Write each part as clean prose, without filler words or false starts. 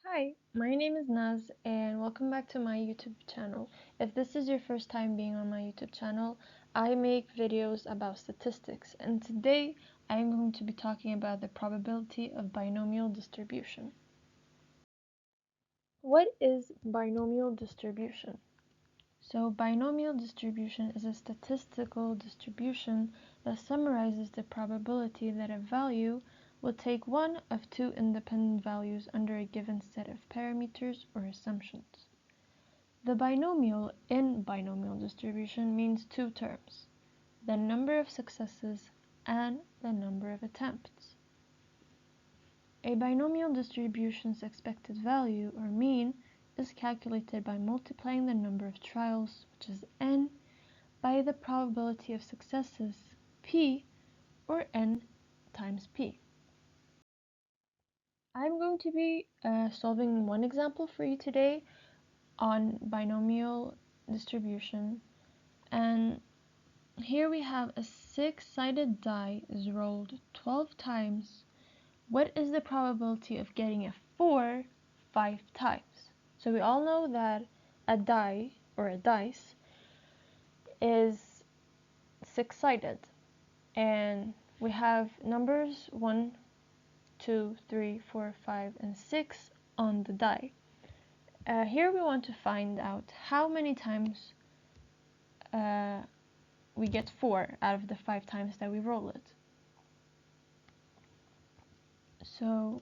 Hi, my name is Naz and welcome back to my YouTube channel. If this is your first time being on my YouTube channel, I make videos about statistics and today I am going to be talking about the probability of binomial distribution. What is binomial distribution? So binomial distribution is a statistical distribution that summarizes the probability that a value will take one of two independent values under a given set of parameters or assumptions. The binomial in binomial distribution means two terms, the number of successes and the number of attempts. A binomial distribution's expected value, or mean, is calculated by multiplying the number of trials, which is n, by the probability of successes, p, or n times p. I'm going to be solving one example for you today on binomial distribution, and here we have a 6-sided die is rolled 12 times. What is the probability of getting a 4 5 times? So we all know that a die or a dice is 6-sided, and we have numbers 1, 2, 3, 4, 5, and 6 on the die. Here we want to find out how many times we get 4 out of the 5 times that we roll it. So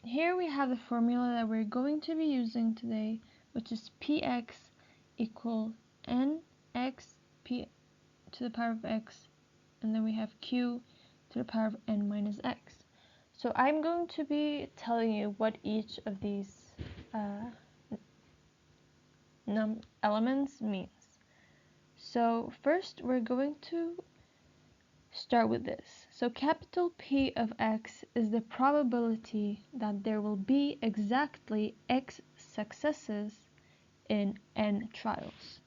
here we have the formula that we're going to be using today, which is px equal nx p to the power of x, and then we have q to the power of n minus x. So I'm going to be telling you what each of these elements means. So first we're going to start with this. So capital P of x is the probability that there will be exactly x successes in n trials.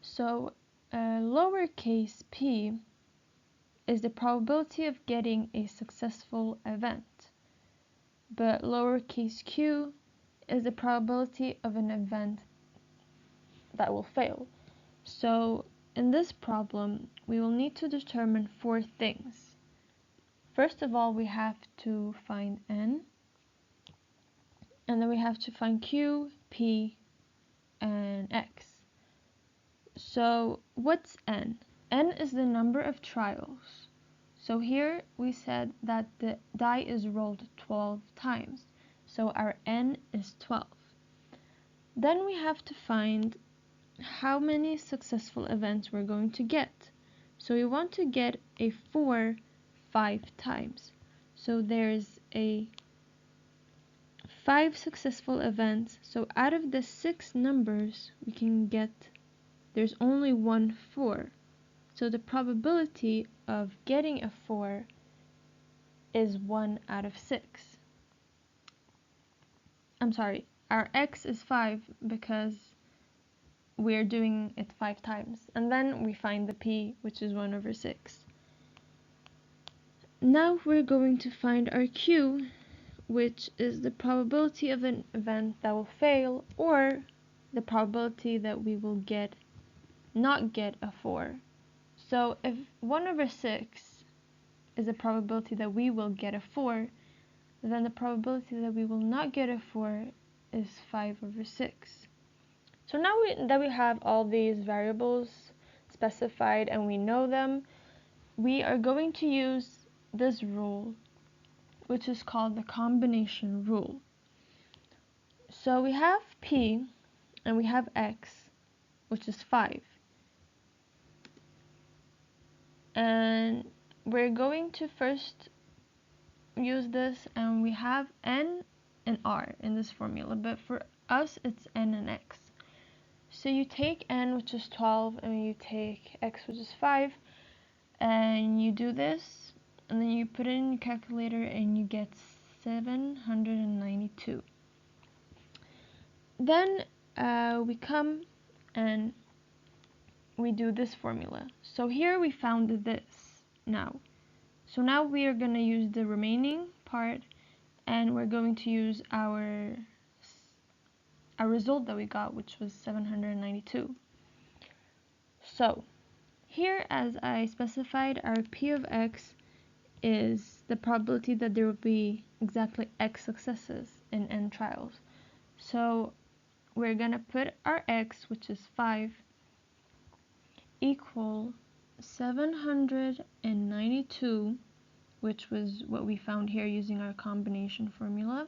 So lowercase p is the probability of getting a successful event, but lowercase q is the probability of an event that will fail. So in this problem, we will need to determine 4 things. First of all, we have to find n, and then we have to find q, p, and x. So what's n? N is the number of trials. So here we said that the die is rolled 12 times. So our n is 12. Then we have to find how many successful events we're going to get. So we want to get a 4 5 times. So there's a 5 successful events. So out of the 6 numbers we can get, there's only one 4. So the probability of getting a 4 is 1 out of 6. I'm sorry, our x is 5 because we're doing it 5 times. And then we find the p, which is 1 over 6. Now we're going to find our q, which is the probability of an event that will fail, or the probability that we will not get a 4. So if 1 over 6 is the probability that we will get a 4, then the probability that we will not get a 4 is 5 over 6. So now that we have all these variables specified and we know them, we are going to use this rule, which is called the combination rule. So we have p and we have x, which is 5. And we're going to first use this, and we have n and r in this formula, but for us it's n and x. So you take n, which is 12, and you take x, which is 5, and you do this, and then you put it in your calculator and you get 792. Then we come and we do this formula. So here we found this now. So now we are going to use the remaining part and we're going to use our result that we got, which was 792. So here, as I specified, our p of x is the probability that there will be exactly x successes in n trials. So we're gonna put our x, which is 5, equal 792, which was what we found here using our combination formula.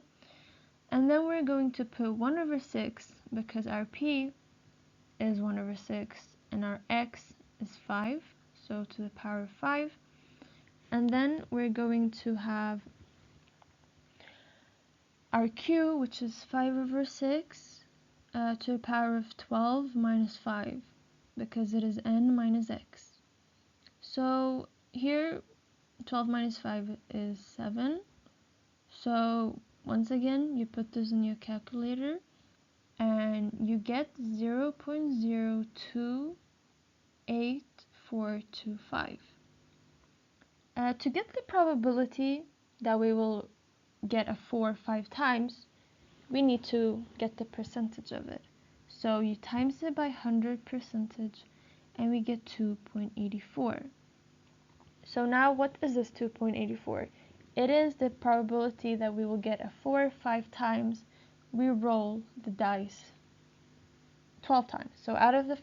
And then we're going to put 1 over 6, because our p is 1 over 6 and our x is 5, so to the power of 5. And then we're going to have our q, which is 5 over 6 to the power of 12 minus 5, because it is n minus x. So here 12 minus 5 is 7. So once again, you put this in your calculator and you get 0.028425. To get the probability that we will get a 4 5 times, we need to get the percentage of it. So you times it by 100% and we get 2.84. So now what is this 2.84? It is the probability that we will get a 4 5 times we roll the dice 12 times. So out of the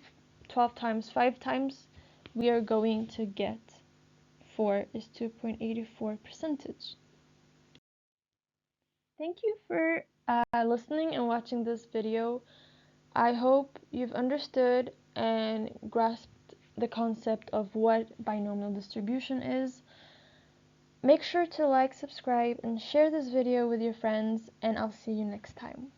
12 times, 5 times we are going to get 4 is 2.84%. Thank you for listening and watching this video. I hope you've understood and grasped the concept of what binomial distribution is. Make sure to like, subscribe, and share this video with your friends, and I'll see you next time.